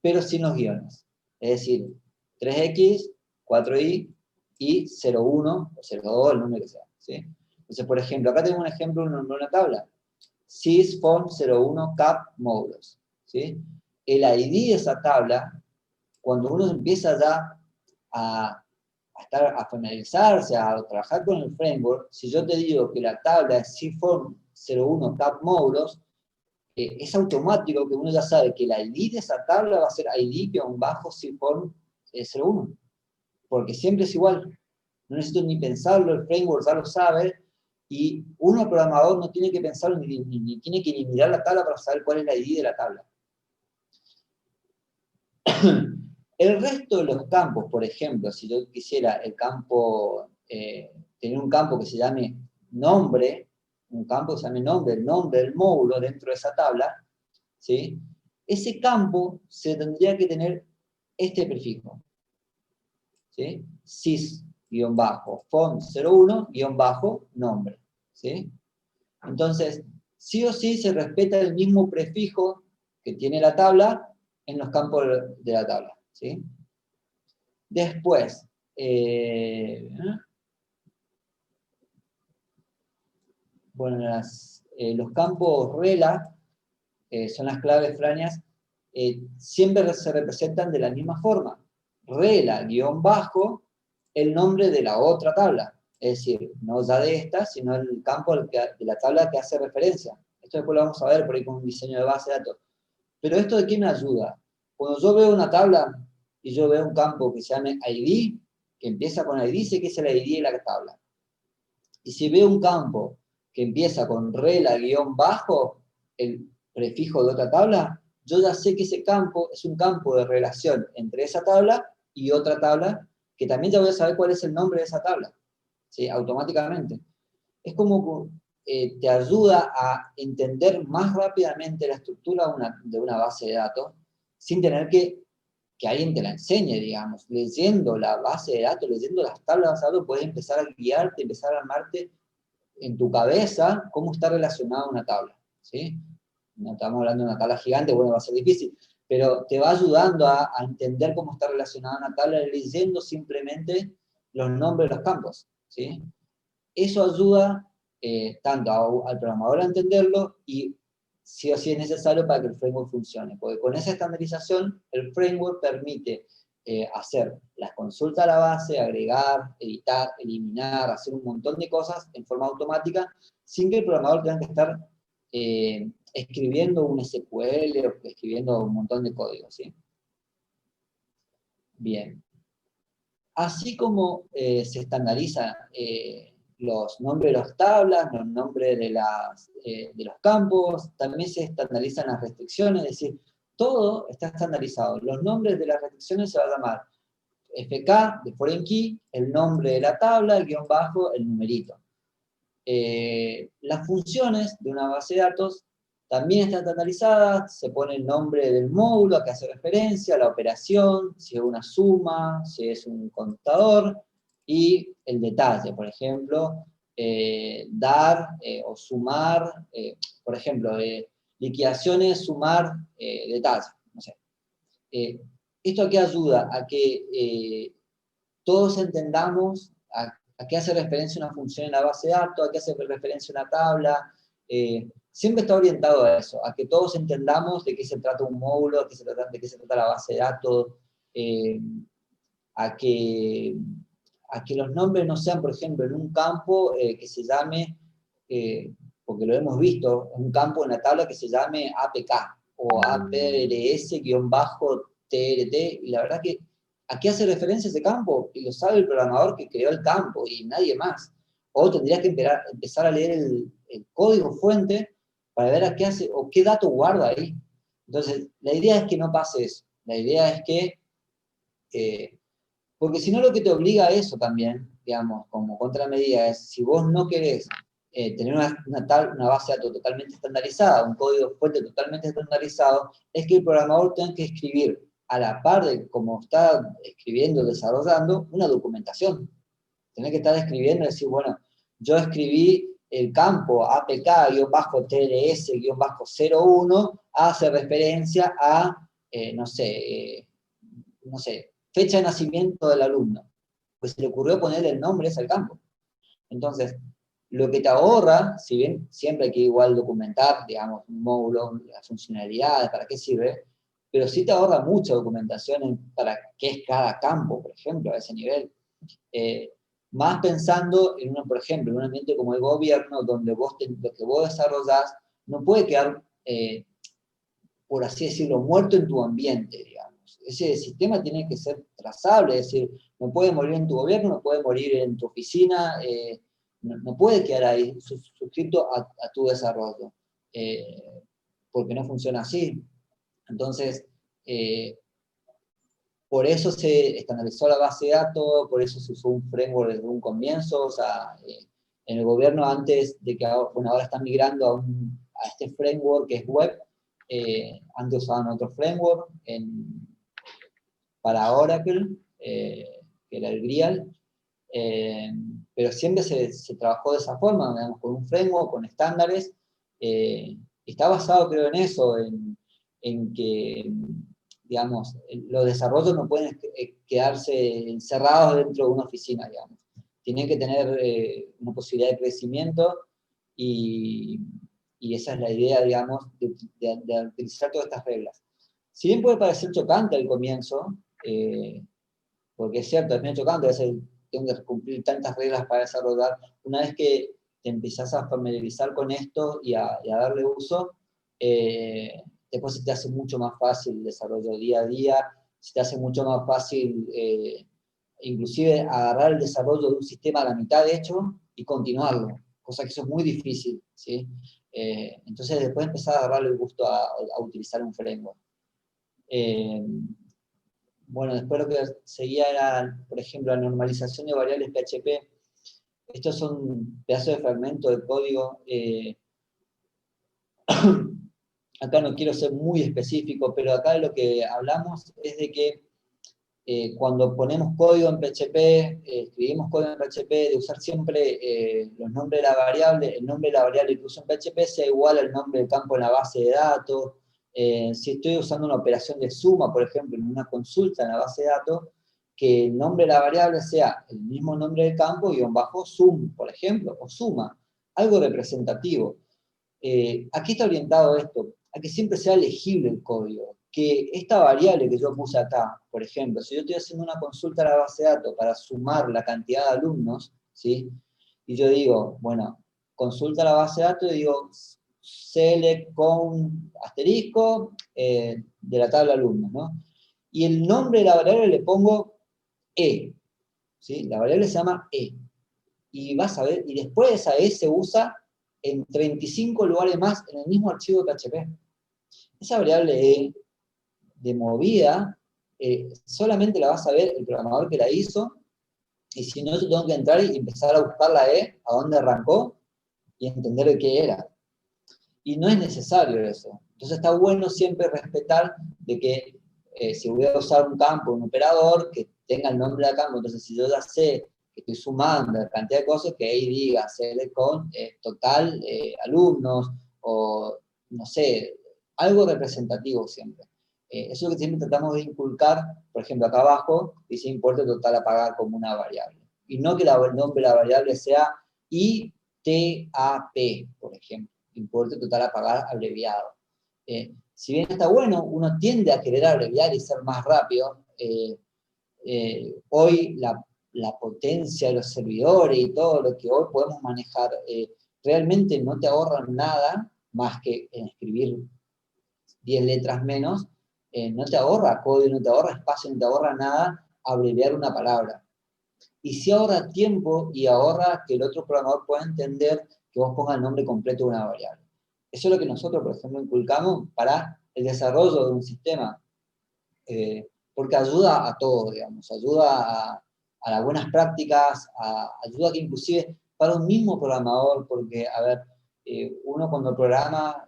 pero sin los guiones. Es decir, 3X, 4Y y 01 o 02, el número que sea, ¿sí? Entonces, por ejemplo, acá tengo un ejemplo de una tabla. Sys form 01 cap módulos. ¿sí? El ID de esa tabla, cuando uno empieza ya a finalizarse, a trabajar con el framework, si yo te digo que la tabla es CFORM 01 cap módulos, es automático que uno ya sabe que el ID de esa tabla va a ser ID-CFORM 01, porque siempre es igual. No necesito ni pensarlo, el framework ya lo sabe, y uno programador no tiene que pensarlo ni tiene que ni mirar la tabla para saber cuál es la ID de la tabla. El resto de los campos, por ejemplo, si yo quisiera el campo, tener un campo que se llame nombre, un campo que se llame nombre, el nombre del módulo dentro de esa tabla, ¿sí? Ese campo se tendría que tener este prefijo, ¿sí? sys-font01-nombre, ¿sí? Entonces, sí o sí se respeta el mismo prefijo que tiene la tabla en los campos de la tabla, ¿sí? Después, bueno, los campos rela, son las claves franeas, siempre se representan de la misma forma. Rela, guión bajo, el nombre de la otra tabla. Es decir, no ya de esta, sino el campo de la tabla que hace referencia. Esto después lo vamos a ver por ahí con un diseño de base de datos. Pero ¿esto de qué me ayuda? Cuando yo veo una tabla y yo veo un campo que se llame ID, que empieza con ID, sé que es el ID de la tabla. Y si veo un campo que empieza con rela guión bajo, el prefijo de otra tabla, yo ya sé que ese campo es un campo de relación entre esa tabla y otra tabla, que también ya voy a saber cuál es el nombre de esa tabla, ¿sí? Automáticamente. Es como te ayuda a entender más rápidamente la estructura de una base de datos, sin tener que alguien te la enseñe, digamos. Leyendo la base de datos, leyendo las tablas de datos, puedes empezar a guiarte, empezar a armarte en tu cabeza cómo está relacionada una tabla, ¿sí? No estamos hablando de una tabla gigante, bueno, va a ser difícil, pero te va ayudando a entender cómo está relacionada una tabla leyendo simplemente los nombres de los campos, ¿sí? Eso ayuda tanto al programador a entenderlo y sí o sí es necesario para que el framework funcione, porque con esa estandarización el framework permite hacer las consultas a la base, agregar, editar, eliminar, hacer un montón de cosas en forma automática, sin que el programador tenga que estar escribiendo un SQL o escribiendo un montón de código, ¿sí? Bien. Así como se estandariza los nombres de las tablas, los nombres de los campos, también se estandarizan las restricciones, es decir, todo está estandarizado. Los nombres de las restricciones se va a llamar FK de foreign key, el nombre de la tabla, el guión bajo, el numerito. Las funciones de una base de datos también están estandarizadas, se pone el nombre del módulo a que hace referencia, la operación, si es una suma, si es un contador, y el detalle, por ejemplo, dar o sumar, por ejemplo, liquidaciones, sumar, detalle, no sé. ¿Esto a qué ayuda? A que todos entendamos a qué hace referencia una función en la base de datos, a qué hace referencia una tabla. Siempre está orientado a eso, a que todos entendamos de qué se trata un módulo, de qué se trata la base de datos, a que los nombres no sean, por ejemplo, en un campo que se llame, porque lo hemos visto, un campo en la tabla que se llame APK o APRS-TRT, y la verdad que ¿a qué hace referencia ese campo? Y lo sabe el programador que creó el campo y nadie más. O tendrías que empezar a leer el código fuente para ver a qué hace o qué dato guarda ahí. Entonces, la idea es que no pase eso. La idea es que porque si no lo que te obliga a eso también, digamos, como contramedida, es si vos no querés tener una base de datos totalmente estandarizada, un código fuente totalmente estandarizado, es que el programador tenga que escribir a la par de como está escribiendo, desarrollando, una documentación. Tenés que estar escribiendo y decir, bueno, yo escribí el campo APK-TLS-01 hace referencia a, no sé, fecha de nacimiento del alumno. Pues se le ocurrió ponerle el nombre ese al campo. Entonces, Lo que te ahorra, si bien siempre hay que igual documentar, digamos, un módulo, las funcionalidades, para qué sirve, pero sí te ahorra mucha documentación para qué es cada campo, por ejemplo, a ese nivel. Más pensando en, por ejemplo, en un ambiente como el gobierno, donde lo que vos desarrollás no puede quedar, por así decirlo, muerto en tu ambiente, digamos. Ese sistema tiene que ser trazable, es decir, no puede morir en tu gobierno, no puede morir en tu oficina, no puede quedar ahí suscrito a tu desarrollo, porque no funciona así. Entonces, por eso se estandarizó la base de datos, por eso se usó un framework desde un comienzo, o sea, en el gobierno antes de que, bueno, ahora están migrando a este framework que es web, antes usaban otro framework para Oracle, que era el GRIAL, pero siempre se trabajó de esa forma, digamos, con un framework, con estándares, está basado, creo, en eso, en que, digamos, los desarrollos no pueden quedarse encerrados dentro de una oficina, digamos. Tienen que tener una posibilidad de crecimiento y esa es la idea, digamos, de utilizar todas estas reglas. Si bien puede parecer chocante al comienzo, porque es cierto, es medio chocante, a veces tengo que cumplir tantas reglas para desarrollar, una vez que te empezás a familiarizar con esto y a darle uso, después se te hace mucho más fácil el desarrollo día a día, se te hace mucho más fácil inclusive agarrar el desarrollo de un sistema a la mitad de hecho y continuarlo, cosa que eso es muy difícil, ¿sí? Entonces después empezar a agarrarle el gusto a utilizar un framework. Bueno, después lo que seguía era, por ejemplo, la normalización de variables PHP. Estos son pedazos de fragmento de código. Acá no quiero ser muy específico, pero acá de lo que hablamos es de que cuando ponemos código en PHP, escribimos código en PHP, de usar siempre los nombres de la variable, el nombre de la variable que uso en PHP sea igual al nombre del campo en la base de datos. Si estoy usando una operación de suma, por ejemplo, en una consulta en la base de datos, que el nombre de la variable sea el mismo nombre del campo, _sum, por ejemplo, o suma, algo representativo. Aquí está orientado esto, a que siempre sea legible el código, que esta variable que yo puse acá, por ejemplo, si yo estoy haciendo una consulta a la base de datos para sumar la cantidad de alumnos, ¿sí? Y yo digo, bueno, consulta a la base de datos y digo, select con asterisco de la tabla de alumnos, ¿no? Y el nombre de la variable le pongo E, ¿sí? La variable se llama E. Y vas a ver, y después esa E se usa en 35 lugares más en el mismo archivo de PHP. Esa variable E de movida solamente la vas a ver el programador que la hizo, y si no, yo tengo que entrar y empezar a buscar la E, a dónde arrancó, y entender de qué era. Y no es necesario eso. Entonces está bueno siempre respetar de que si voy a usar un campo, un operador, que tenga el nombre del campo. Entonces si yo ya sé que estoy sumando la cantidad de cosas, que ahí diga select con total alumnos, o no sé, algo representativo siempre. Eso es lo que siempre tratamos de inculcar, por ejemplo, acá abajo dice importe total a pagar como una variable. Y no que el nombre de la variable sea ITAP, por ejemplo, importe total a pagar abreviado. Si bien está bueno, uno tiende a querer abreviar y ser más rápido. Hoy la potencia de los servidores y todo lo que hoy podemos manejar realmente no te ahorran nada más que en escribir 10 letras menos, no te ahorra código, no te ahorra espacio, no te ahorra nada abreviar una palabra. Y sí ahorra tiempo y ahorra que el otro programador pueda entender que vos pongas el nombre completo de una variable. Eso es lo que nosotros, por ejemplo, inculcamos para el desarrollo de un sistema, porque ayuda a todo, digamos, ayuda a las buenas prácticas, ayuda que inclusive para un mismo programador, porque, a ver, uno cuando programa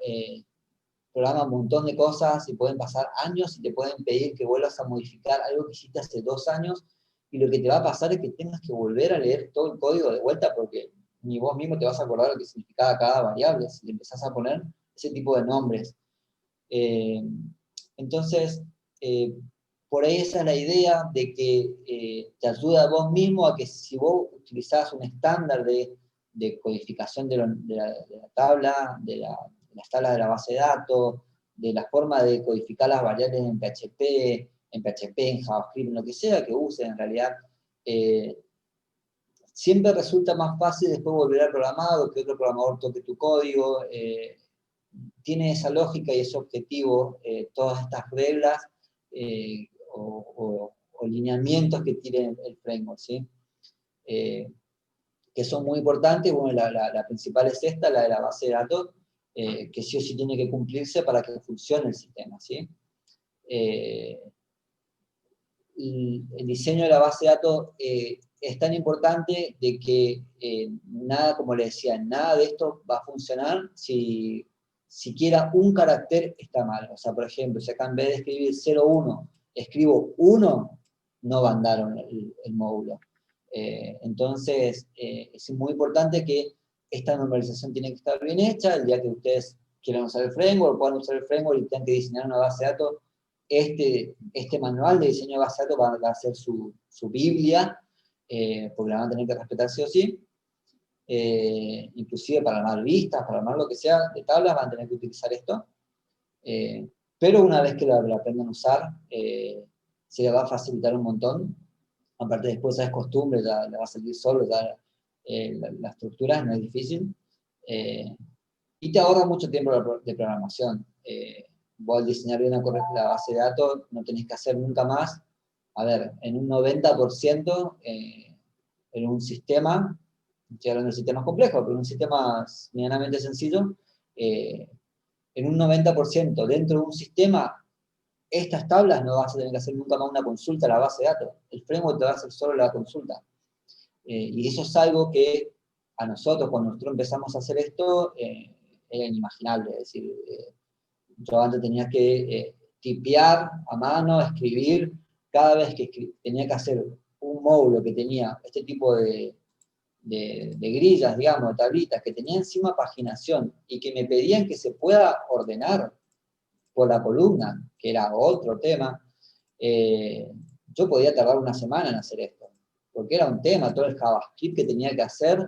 un montón de cosas y pueden pasar años y te pueden pedir que vuelvas a modificar algo que hiciste hace 2 años, y lo que te va a pasar es que tengas que volver a leer todo el código de vuelta porque ni vos mismo te vas a acordar lo que significaba cada variable si le empezás a poner ese tipo de nombres. Entonces, por ahí esa es la idea de que te ayuda a vos mismo a que si vos utilizás un estándar de de codificación de la tabla, de las tablas de la base de datos, de la forma de codificar las variables en PHP, en JavaScript, en lo que sea que usen en realidad, siempre resulta más fácil después volver al programado, que otro programador toque tu código, tiene esa lógica y ese objetivo, todas estas reglas o lineamientos que tiene el framework, ¿sí? Que son muy importantes. Bueno, la principal es esta, la de la base de datos, que sí o sí tiene que cumplirse para que funcione el sistema, ¿sí? El diseño de la base de datos es tan importante de que nada, como les decía, nada de esto va a funcionar si siquiera un carácter está mal. O sea, por ejemplo, si acá en vez de escribir 01, escribo 1, no va a andar el módulo. Entonces, es muy importante que esta normalización tiene que estar bien hecha. El día que ustedes quieran usar el framework, puedan usar el framework y tengan que diseñar una base de datos, este manual de diseño de base de datos va a ser su Biblia, porque la van a tener que respetar sí o sí. Inclusive para armar vistas, para armar lo que sea de tablas, van a tener que utilizar esto. Pero una vez que la aprendan a usar, se le va a facilitar un montón. Aparte después ya es costumbre, ya le va a salir solo, ya la estructura no es difícil. Y te ahorra mucho tiempo de programación. Vos al diseñar bien la base de datos, no tenés que hacer nunca más. A ver, en un 90%, en un sistema, estoy hablando de sistemas complejos, pero en un sistema medianamente sencillo, en un 90% dentro de un sistema, estas tablas no vas a tener que hacer nunca más una consulta a la base de datos. El framework te va a hacer solo la consulta. Y eso es algo que a nosotros, cuando nosotros empezamos a hacer esto, era inimaginable. Es decir, yo antes tenía que tipear a mano, escribir, cada vez que tenía que hacer un módulo que tenía este tipo de grillas, digamos, de tablitas, que tenía encima paginación, y que me pedían que se pueda ordenar por la columna, que era otro tema, yo podía tardar una semana en hacer esto, porque era un tema, todo el JavaScript que tenía que hacer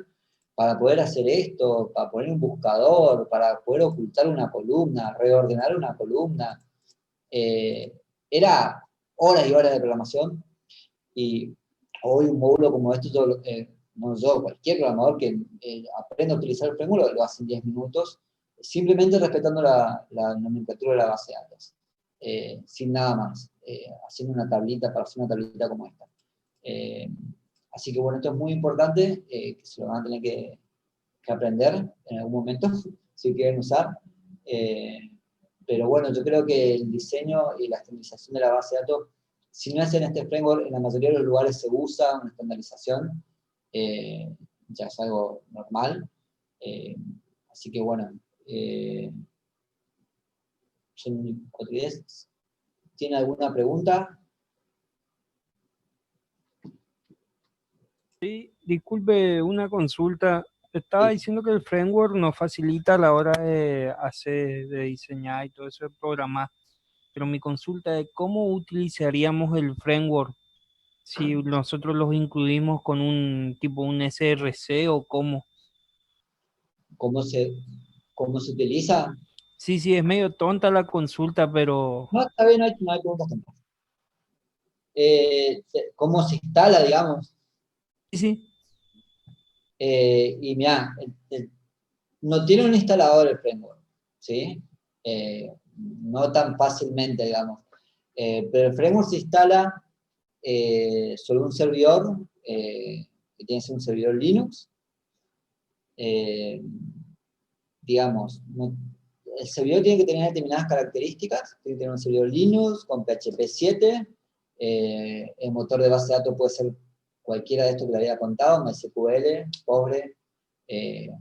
para poder hacer esto, para poner un buscador, para poder ocultar una columna, reordenar una columna, era horas y horas de programación, y hoy un módulo como este, no yo, cualquier programador que aprenda a utilizar el framework lo hace en 10 minutos, simplemente respetando la nomenclatura de la base de datos, sin nada más, haciendo una tablita para hacer una tablita como esta. Así que bueno, esto es muy importante, que se lo van a tener que aprender en algún momento, si quieren usar. Pero bueno, yo creo que el diseño y la estandarización de la base de datos, si no hacen este framework, en la mayoría de los lugares se usa una estandarización, ya es algo normal. Así que bueno, son 4:10. ¿Tiene alguna pregunta? Sí, disculpe, una consulta. Estaba Sí. diciendo que el framework nos facilita a la hora de hacer, de diseñar y todo eso, de programar. Pero mi consulta es cómo utilizaríamos el framework si nosotros los incluimos con un tipo un SRC o cómo. ¿Cómo se utiliza? Sí, sí, es medio tonta la consulta, pero No, está bien, no hay preguntas tontas. ¿Cómo se instala, digamos? sí, sí. Y mirá, no tiene un instalador el framework, ¿sí? No tan fácilmente, digamos. Pero el framework se instala sobre un servidor, que tiene que ser un servidor Linux. Digamos, el servidor tiene que tener determinadas características, tiene que tener un servidor Linux con PHP 7, el motor de base de datos puede ser cualquiera de estos que le había contado, MySQL, Postgre,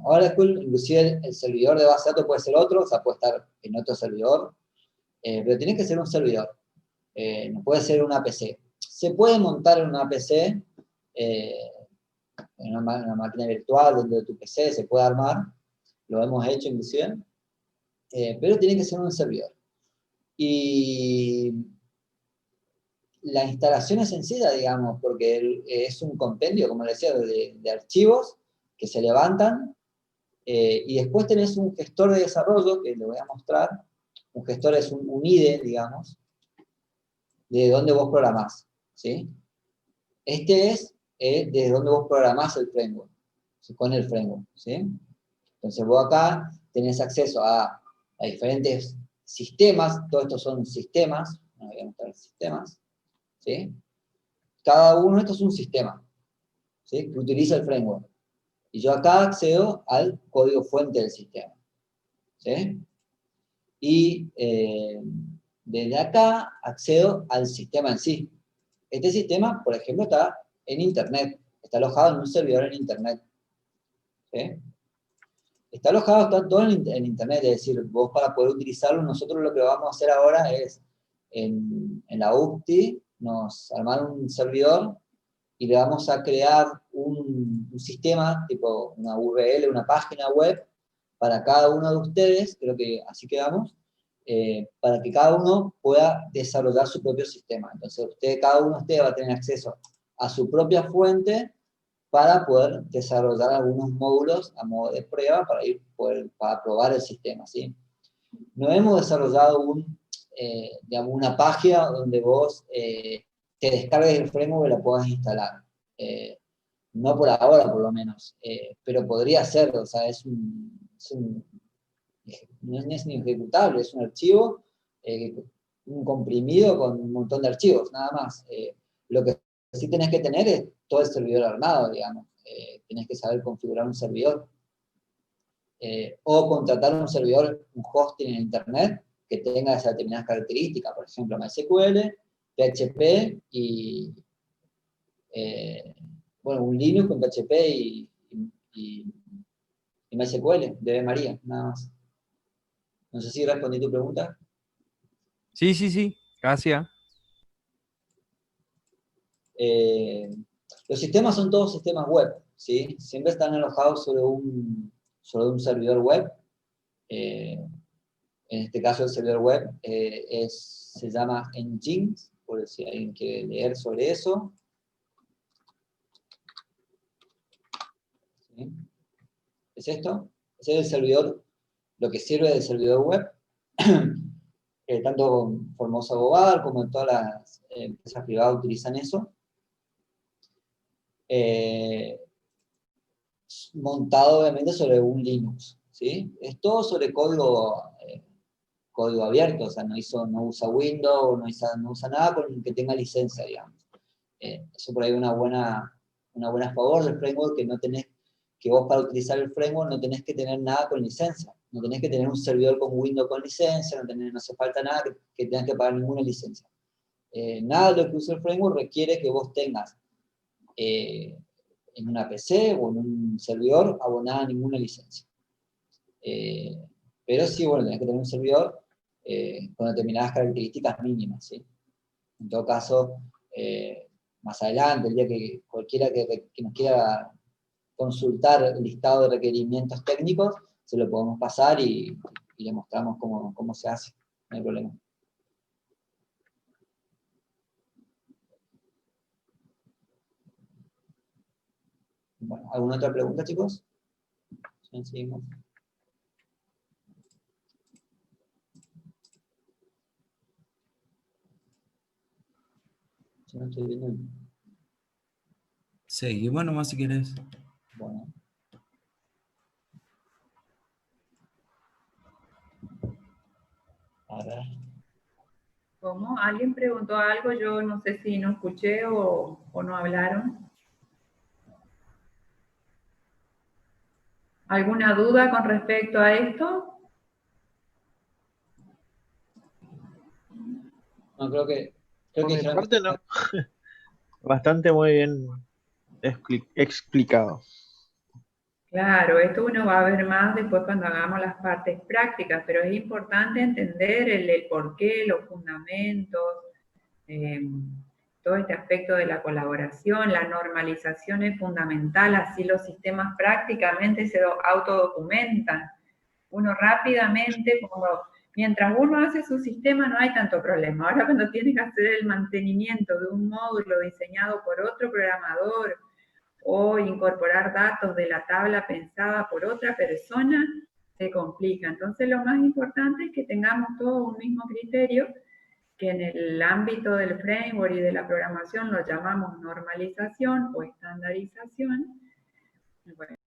Oracle, inclusive el servidor de base de datos puede ser otro, o sea, puede estar en otro servidor, pero tiene que ser un servidor, no puede ser una PC. Se puede montar en una PC, en una máquina virtual dentro de tu PC, se puede armar, lo hemos hecho inclusive, pero tiene que ser un servidor. Y la instalación es sencilla, digamos, porque es un compendio, como les decía, de archivos, que se levantan, y después tenés un gestor de desarrollo, que le voy a mostrar. Un gestor es un IDE, digamos, de donde vos programás, ¿sí? Este es desde donde vos programás el framework, con el framework, ¿sí? Entonces vos acá tenés acceso a diferentes sistemas, todos estos son sistemas, voy a mostrar sistemas, ¿sí? Cada uno de estos es un sistema, ¿sí? Que utiliza el framework. Y yo acá accedo al código fuente del sistema, ¿sí? Y desde acá accedo al sistema en sí. Este sistema, por ejemplo, está en Internet, está alojado en un servidor en Internet, ¿sí? Está alojado, está todo en Internet, es decir, vos para poder utilizarlo, nosotros lo que vamos a hacer ahora es, en la UCTI, nos armar un servidor y le vamos a crear un sistema, tipo una URL, una página web, para cada uno de ustedes, creo que así quedamos, para que cada uno pueda desarrollar su propio sistema. Entonces, cada uno de ustedes va a tener acceso a su propia fuente para poder desarrollar algunos módulos a modo de prueba para probar el sistema, ¿sí? No hemos desarrollado digamos, una página donde vos te descargues el framework y la puedas instalar. No por ahora, por lo menos. Pero podría ser, o sea, no es ni ejecutable, es un archivo, un comprimido con un montón de archivos, nada más. Lo que sí tenés que tener es todo el servidor armado, digamos. Tenés que saber configurar un servidor. O contratar un servidor, un hosting en internet, que tenga esas determinadas características, por ejemplo, MySQL, PHP y, bueno, un Linux con PHP y MySQL, DB María, nada más. No sé si respondí tu pregunta. Sí, sí, sí, gracias. Los sistemas son todos sistemas web, ¿sí? Siempre están alojados sobre un servidor web. En este caso el servidor web se llama Nginx, por si alguien quiere leer sobre eso. ¿Sí? ¿Es esto? Ese es el servidor, lo que sirve del servidor web. Tanto Formosa Global como todas las empresas privadas utilizan eso. Montado obviamente sobre un Linux, ¿sí? Es todo sobre código abierto, o sea, no usa Windows, no usa nada con que tenga licencia, digamos. Eso por ahí es una buena favor del framework, que vos para utilizar el framework no tenés que tener nada con licencia, no tenés que tener un servidor con Windows con licencia, no hace falta nada que tengas que pagar ninguna licencia. Nada de lo que usa el framework requiere que vos tengas en una PC o en un servidor abonada ninguna licencia. Pero sí, bueno, tenés que tener un servidor con determinadas características mínimas, ¿sí? En todo caso, más adelante, el día que cualquiera que nos quiera consultar el listado de requerimientos técnicos, se lo podemos pasar y le mostramos cómo se hace, no hay problema. Bueno, ¿alguna otra pregunta, chicos? Seguimos. Yo no estoy viendo. Seguimos nomás si quieres. Bueno. A ver. ¿Cómo? ¿Alguien preguntó algo? Yo no sé si no escuché o no hablaron. ¿Alguna duda con respecto a esto? No, creo que Por mi dijeron parte no. Bastante muy bien explicado. Claro, esto uno va a ver más después cuando hagamos las partes prácticas, pero es importante entender el porqué, los fundamentos, todo este aspecto de la colaboración, la normalización es fundamental, así los sistemas prácticamente se autodocumentan. Uno rápidamente, mientras uno hace su sistema no hay tanto problema. Ahora cuando tienes que hacer el mantenimiento de un módulo diseñado por otro programador, o incorporar datos de la tabla pensada por otra persona, se complica. Entonces lo más importante es que tengamos todo un mismo criterio, que en el ámbito del framework y de la programación lo llamamos normalización o estandarización. Bueno,